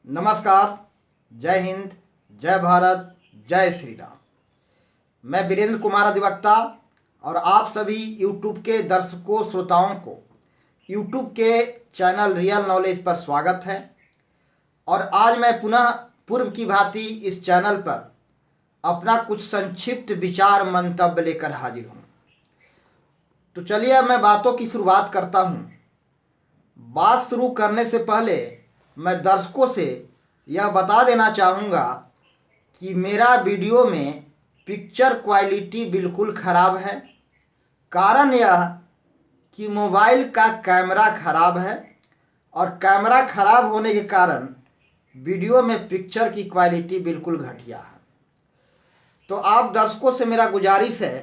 नमस्कार। जय हिंद। जय भारत। जय श्री राम। मैं वीरेंद्र कुमार अधिवक्ता और आप सभी YouTube के दर्शकों श्रोताओं को YouTube के चैनल रियल नॉलेज पर स्वागत है। और आज मैं पुनः पूर्व की भांति इस चैनल पर अपना कुछ संक्षिप्त विचार मंतव्य लेकर हाजिर हूँ। तो चलिए मैं बातों की शुरुआत करता हूँ। बात शुरू करने से पहले मैं दर्शकों से यह बता देना चाहूँगा कि मेरा वीडियो में पिक्चर क्वालिटी बिल्कुल ख़राब है। कारण यह कि मोबाइल का कैमरा ख़राब है और कैमरा ख़राब होने के कारण वीडियो में पिक्चर की क्वालिटी बिल्कुल घटिया है। तो आप दर्शकों से मेरा गुजारिश है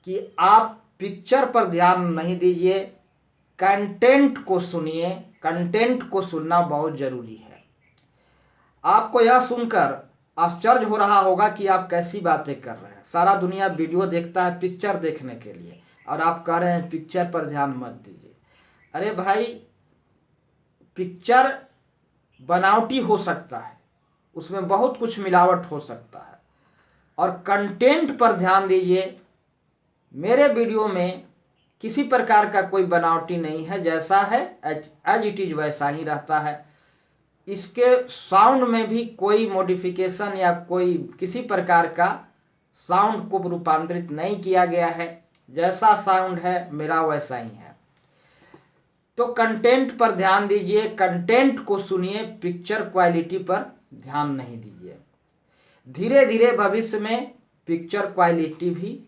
कि आप पिक्चर पर ध्यान नहीं दीजिए, कंटेंट को सुनिए। कंटेंट को सुनना बहुत ज़रूरी है। आपको यह सुनकर आश्चर्य हो रहा होगा कि आप कैसी बातें कर रहे हैं। सारा दुनिया वीडियो देखता है पिक्चर देखने के लिए और आप कह रहे हैं पिक्चर पर ध्यान मत दीजिए। अरे भाई, पिक्चर बनावटी हो सकता है, उसमें बहुत कुछ मिलावट हो सकता है, और कंटेंट पर ध्यान दीजिए। मेरे वीडियो में किसी प्रकार का कोई बनावटी नहीं है, जैसा है एज इट इज वैसा ही रहता है। इसके साउंड में भी कोई मॉडिफिकेशन या कोई किसी प्रकार का साउंड को रूपांतरित नहीं किया गया है। जैसा साउंड है मेरा वैसा ही है। तो कंटेंट पर ध्यान दीजिए, कंटेंट को सुनिए, पिक्चर क्वालिटी पर ध्यान नहीं दीजिए। धीरे धीरे भविष्य में पिक्चर क्वालिटी भी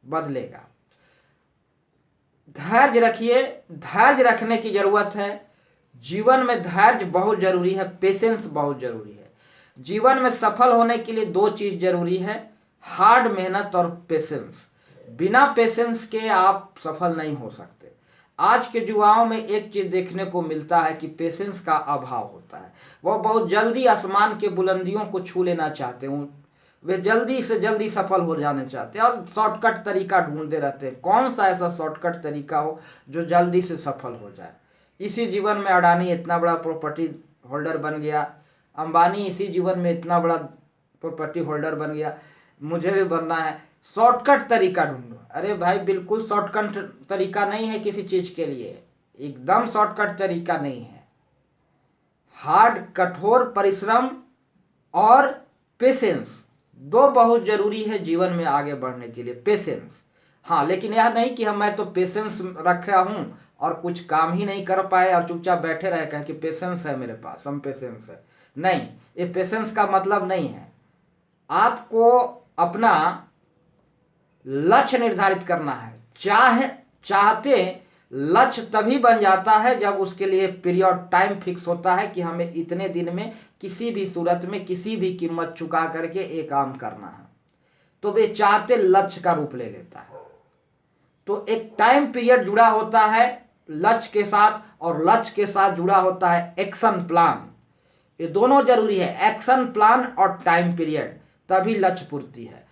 बदलेगा। धैर्य रखिए, धैर्य रखने की जरूरत है। जीवन में धैर्य बहुत जरूरी है, पेशेंस बहुत जरूरी है। जीवन में सफल होने के लिए दो चीज जरूरी है, हार्ड मेहनत और पेशेंस। बिना पेशेंस के आप सफल नहीं हो सकते। आज के युवाओं में एक चीज देखने को मिलता है कि पेशेंस का अभाव होता है। वह बहुत जल्दी आसमान के बुलंदियों को छू लेना चाहते हैं, वे जल्दी से जल्दी सफल हो जाना चाहते हैं और शॉर्टकट तरीका ढूंढते रहते हैं। कौन सा ऐसा शॉर्टकट तरीका हो जो जल्दी से सफल हो जाए। इसी जीवन में अडानी इतना बड़ा प्रॉपर्टी होल्डर बन गया, अंबानी इसी जीवन में इतना बड़ा प्रॉपर्टी होल्डर बन गया, मुझे भी बनना है। शॉर्टकट तरीका ढूंढो। अरे भाई, बिल्कुल शॉर्टकट तरीका नहीं है किसी चीज के लिए, एकदम शॉर्टकट तरीका नहीं है। हार्ड कठोर परिश्रम और पेशेंस दो बहुत जरूरी है जीवन में आगे बढ़ने के लिए। पेशेंस, हाँ, लेकिन यह नहीं कि मैं तो पेशेंस रखा हूं और कुछ काम ही नहीं कर पाए और चुपचाप बैठे रहे कहे कि पेशेंस है मेरे पास, हम पेशेंस है। नहीं, ये पेशेंस का मतलब नहीं है। आपको अपना लक्ष्य निर्धारित करना है। चाहते लक्ष्य तभी बन जाता है जब उसके लिए पीरियड टाइम फिक्स होता है कि हमें इतने दिन में किसी भी सूरत में किसी भी कीमत चुका करके एक काम करना है, तो वे चाहते लक्ष्य का रूप ले लेता है। तो एक टाइम पीरियड जुड़ा होता है लक्ष्य के साथ, और लक्ष्य के साथ जुड़ा होता है एक्शन प्लान। ये दोनों जरूरी है, एक्शन प्लान और टाइम पीरियड, तभी लक्ष्य पूर्ति है,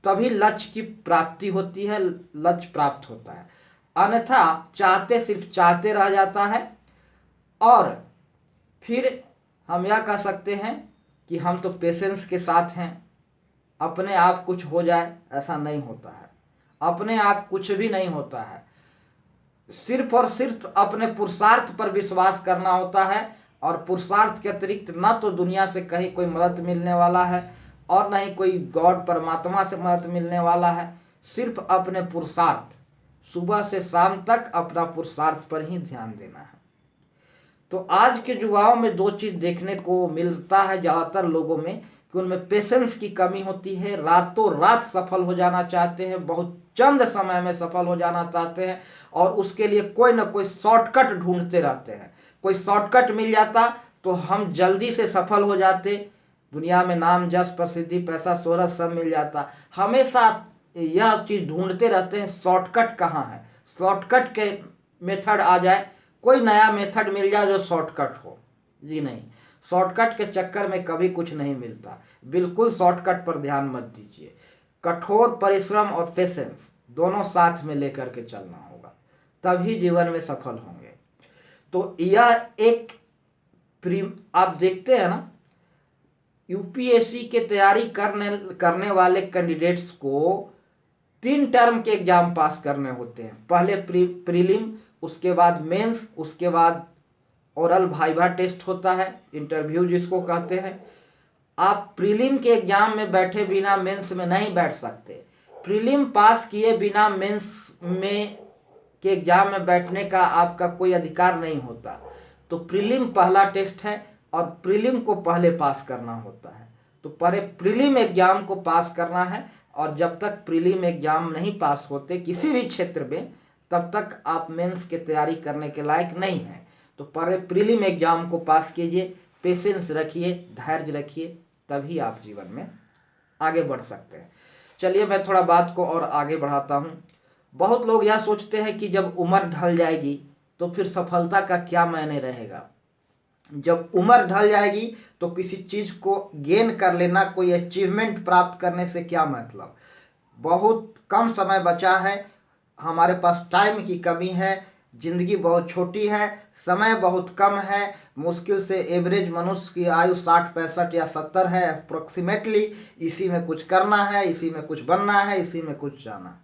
तभी लक्ष्य की प्राप्ति होती है, लक्ष्य प्राप्त होता है। अन्यथा चाहते सिर्फ चाहते रह जाता है और फिर हम यह कह सकते हैं कि हम तो पेशेंस के साथ हैं, अपने आप कुछ हो जाए, ऐसा नहीं होता है। अपने आप कुछ भी नहीं होता है। सिर्फ और सिर्फ अपने पुरुषार्थ पर विश्वास करना होता है, और पुरुषार्थ के अतिरिक्त न तो दुनिया से कहीं कोई मदद मिलने वाला है और न ही कोई गॉड परमात्मा से मदद मिलने वाला है। सिर्फ अपने पुरुषार्थ, सुबह से शाम तक अपना पुरुषार्थ पर ही ध्यान देना है। तो आज के युवाओं में दो चीज देखने को मिलता है ज्यादातर लोगों में, कि उनमें पेशेंस की कमी होती है। रातों रात सफल हो जाना चाहते हैं, बहुत चंद समय में सफल हो जाना चाहते हैं, और उसके लिए कोई ना कोई शॉर्टकट ढूंढते रहते हैं। कोई शॉर्टकट मिल जाता तो हम जल्दी से सफल हो जाते, दुनिया में नाम यश प्रसिद्धि पैसा शोहरत सब मिल जाता। हमेशा यह चीज ढूंढते रहते हैं, शॉर्टकट कहाँ है, शॉर्टकट के मेथड आ जाए, कोई नया मेथड मिल जाए जो शॉर्टकट हो। जी नहीं, शॉर्टकट के चक्कर में कभी कुछ नहीं मिलता। बिल्कुल शॉर्टकट पर ध्यान मत दीजिए। कठोर परिश्रम और पेशेंस दोनों साथ में लेकर के चलना होगा, तभी जीवन में सफल होंगे। तो यह एक आप देखते हैं ना, यूपीएससी के तैयारी करने वाले कैंडिडेट्स को 3 टर्म के एग्जाम पास करने होते हैं। पहले प्रीलिम, उसके बाद मेंस, उसके बाद ओरल वाइवा टेस्ट होता है, इंटरव्यू जिसको कहते हैं। आप प्रीलिम के एग्जाम में बैठे बिना मेंस में नहीं बैठ सकते। प्रीलिम पास किए बिना मेंस में के एग्जाम में बैठने का आपका कोई अधिकार नहीं होता। तो प्रीलिम पहला टेस्ट है और प्रीलिम को पहले पास करना होता है। तो पहले प्रीलिम एग्जाम को पास करना है, और जब तक प्रीलिम एग्जाम नहीं पास होते किसी भी क्षेत्र में, तब तक आप मेंस की तैयारी करने के लायक नहीं हैं। तो पहले प्रीलिम एग्जाम को पास कीजिए, पेशेंस रखिए, धैर्य रखिए, तभी आप जीवन में आगे बढ़ सकते हैं। चलिए मैं थोड़ा बात को और आगे बढ़ाता हूँ। बहुत लोग यह सोचते हैं कि जब उम्र ढल जाएगी तो फिर सफलता का क्या मायने रहेगा। जब उम्र ढल जाएगी तो किसी चीज को गेन कर लेना, कोई अचीवमेंट प्राप्त करने से क्या मतलब। बहुत कम समय बचा है, हमारे पास टाइम की कमी है, जिंदगी बहुत छोटी है, समय बहुत कम है। मुश्किल से एवरेज मनुष्य की आयु 60, 65 या 70 है अप्रोक्सीमेटली। इसी में कुछ करना है, इसी में कुछ बनना है, इसी में कुछ जाना।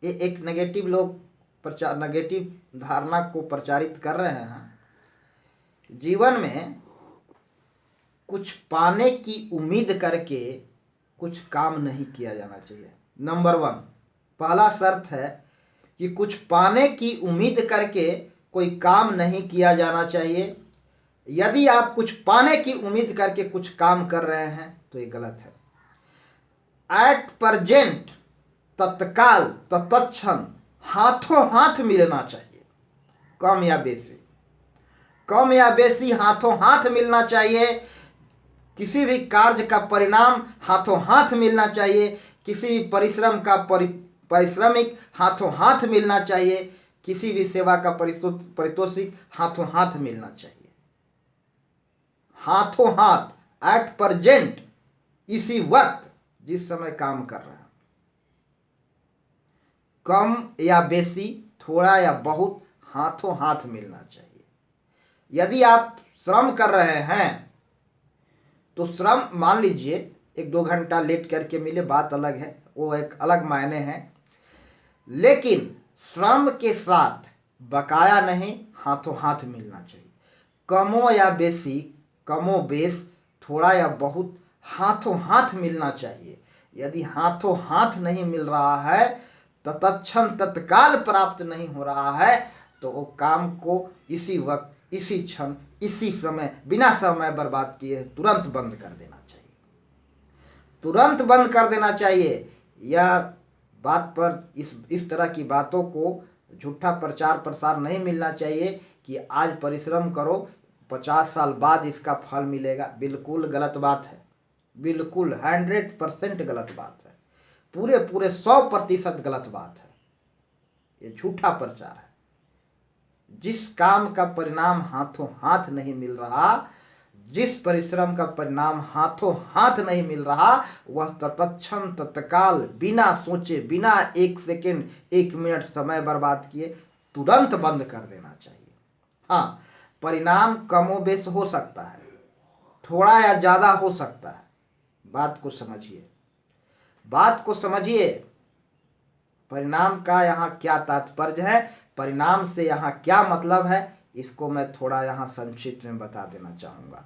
ये एक नेगेटिव लोग नेगेटिव धारणा को प्रचारित कर रहे हैं। जीवन में कुछ पाने की उम्मीद करके कुछ काम नहीं किया जाना चाहिए। नंबर 1 पहला शर्त है कि कुछ पाने की उम्मीद करके कोई काम नहीं किया जाना चाहिए। यदि आप कुछ पाने की उम्मीद करके कुछ काम कर रहे हैं तो ये गलत है। एट प्रेजेंट, तत्काल, तत्क्षण, हाथों हाथ मिलना चाहिए। कम या बेसी, कम या बेसी हाथों हाथ मिलना चाहिए। किसी भी कार्य का परिणाम हाथों हाथ मिलना चाहिए। किसी भी परिश्रम का पारिश्रमिक हाथों हाथ मिलना चाहिए। किसी भी सेवा का पारितोषिक हाथों हाथ मिलना चाहिए। हाथों हाथ, एट प्रेजेंट, इसी वक्त जिस समय काम कर रहे हैं। कम या बेसी, थोड़ा या बहुत, हाथों हाथ मिलना चाहिए। यदि आप श्रम कर रहे हैं तो श्रम, मान लीजिए 1-2 घंटा लेट करके मिले, बात अलग है, वो एक अलग मायने है। लेकिन श्रम के साथ बकाया नहीं, हाथों हाथ मिलना चाहिए। कमो या बेसी, कमो बेस, थोड़ा या बहुत, हाथों हाथ मिलना चाहिए। यदि हाथों हाथ नहीं मिल रहा है, तत्क्षण, तत्काल प्राप्त नहीं हो रहा है, तो वो काम को इसी वक्त, इसी क्षण, इसी समय, बिना समय बर्बाद किए तुरंत बंद कर देना चाहिए। तुरंत बंद कर देना चाहिए। यह बात पर, इस तरह की बातों को झूठा प्रचार प्रसार नहीं मिलना चाहिए कि आज परिश्रम करो, 50 साल बाद इसका फल मिलेगा। बिल्कुल गलत बात है, बिल्कुल 100% गलत बात है, पूरे 100% गलत बात है। ये झूठा प्रचार है। जिस काम का परिणाम हाथों हाथ नहीं मिल रहा, जिस परिश्रम का परिणाम हाथों हाथ नहीं मिल रहा, वह तत्क्षण, तत्काल, बिना सोचे, बिना 1 सेकेंड, 1 मिनट समय बर्बाद किए तुरंत बंद कर देना चाहिए। हाँ, परिणाम कमोबेश हो सकता है, थोड़ा या ज्यादा हो सकता है। बात को समझिए, बात को समझिए। परिणाम का यहाँ क्या तात्पर्य है, परिणाम से यहाँ क्या मतलब है, इसको मैं थोड़ा यहाँ संक्षिप्त में बता देना चाहूंगा।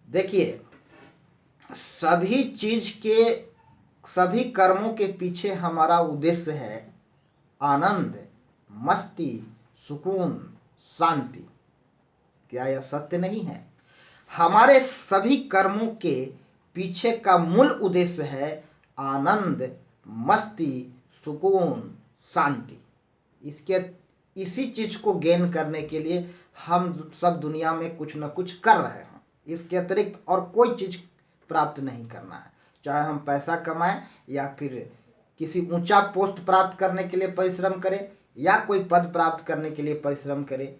देखिए, सभी चीज के, सभी कर्मों के पीछे हमारा उद्देश्य है आनंद, मस्ती, सुकून, शांति। क्या यह सत्य नहीं है? हमारे सभी कर्मों के पीछे का मूल उद्देश्य है आनंद, मस्ती, सुकून, शांति। इसी चीज को गेन करने के लिए हम सब दुनिया में कुछ न कुछ कर रहे हैं। इसके अतिरिक्त और कोई चीज प्राप्त नहीं करना है। चाहे हम पैसा कमाएं, या फिर किसी ऊंचा पोस्ट प्राप्त करने के लिए परिश्रम करें, या कोई पद प्राप्त करने के लिए परिश्रम करें।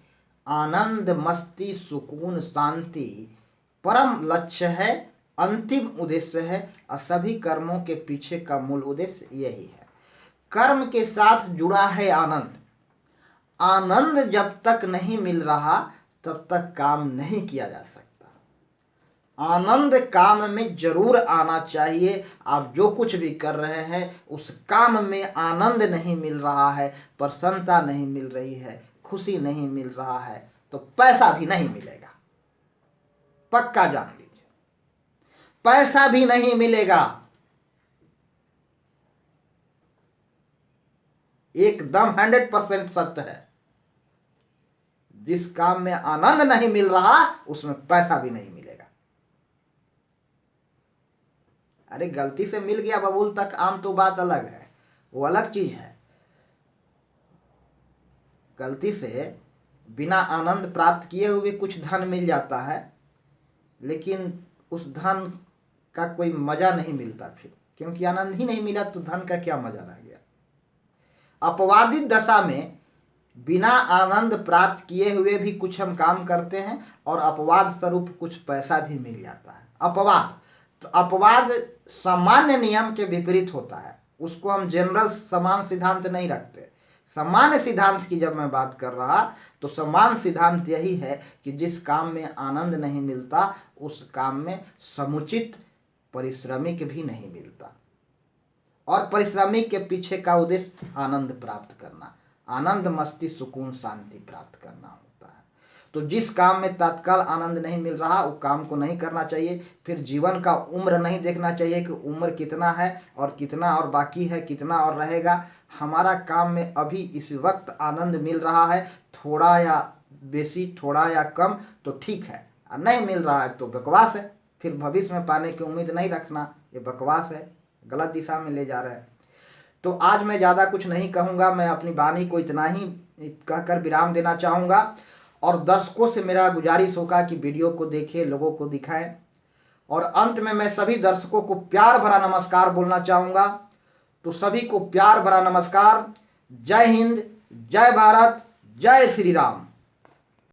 आनंद, मस्ती, सुकून, शांति परम लक्ष्य है, अंतिम उद्देश्य है, और सभी कर्मों के पीछे का मूल उद्देश्य यही है। कर्म के साथ जुड़ा है आनंद। आनंद जब तक नहीं मिल रहा, तब तक काम नहीं किया जा सकता। आनंद काम में जरूर आना चाहिए। आप जो कुछ भी कर रहे हैं उस काम में आनंद नहीं मिल रहा है, प्रसन्नता नहीं मिल रही है, खुशी नहीं मिल रहा है, तो पैसा भी नहीं मिलेगा। पक्का जान लीजिए, पैसा भी नहीं मिलेगा। एकदम 100% सत्य है। जिस काम में आनंद नहीं मिल रहा उसमें पैसा भी नहीं मिलेगा। अरे गलती से मिल गया बबूल तक आम तो बात अलग है, वो अलग चीज है। गलती से बिना आनंद प्राप्त किए हुए कुछ धन मिल जाता है, लेकिन उस धन का कोई मजा नहीं मिलता फिर, क्योंकि आनंद ही नहीं मिला तो धन का क्या मजा रह गया। अपवादित दशा में बिना आनंद प्राप्त किए हुए भी कुछ हम काम करते हैं और अपवाद स्वरूप कुछ पैसा भी मिल जाता है। अपवाद तो अपवाद सामान्य नियम के विपरीत होता है, उसको हम जनरल समान सिद्धांत नहीं रखते। सामान्य सिद्धांत की जब मैं बात कर रहा तो सामान्य सिद्धांत यही है कि जिस काम में आनंद नहीं मिलता उस काम में समुचित परिश्रमिक भी नहीं मिलता, और परिश्रमिक के पीछे का उद्देश्य आनंद प्राप्त करना, आनंद मस्ती सुकून शांति प्राप्त करना होता है। तो जिस काम में तत्काल आनंद नहीं मिल रहा वो काम को नहीं करना चाहिए। फिर जीवन का उम्र नहीं देखना चाहिए कि उम्र कितना है और कितना और बाकी है, कितना और रहेगा। हमारा काम में अभी इस वक्त आनंद मिल रहा है, थोड़ा या बेसी, थोड़ा या कम तो ठीक है, और नहीं मिल रहा है तो बकवास है। फिर भविष्य में पाने की उम्मीद नहीं रखना, ये बकवास है, गलत दिशा में ले जा रहे हैं। तो आज मैं ज़्यादा कुछ नहीं कहूँगा, मैं अपनी वाणी को इतना ही कहकर विराम देना चाहूँगा। और दर्शकों से मेरा गुजारिश होगा कि वीडियो को देखें, लोगों को दिखाएं। और अंत में मैं सभी दर्शकों को प्यार भरा नमस्कार बोलना चाहूँगा। तो सभी को प्यार भरा नमस्कार। जय हिंद, जय भारत, जय श्री राम।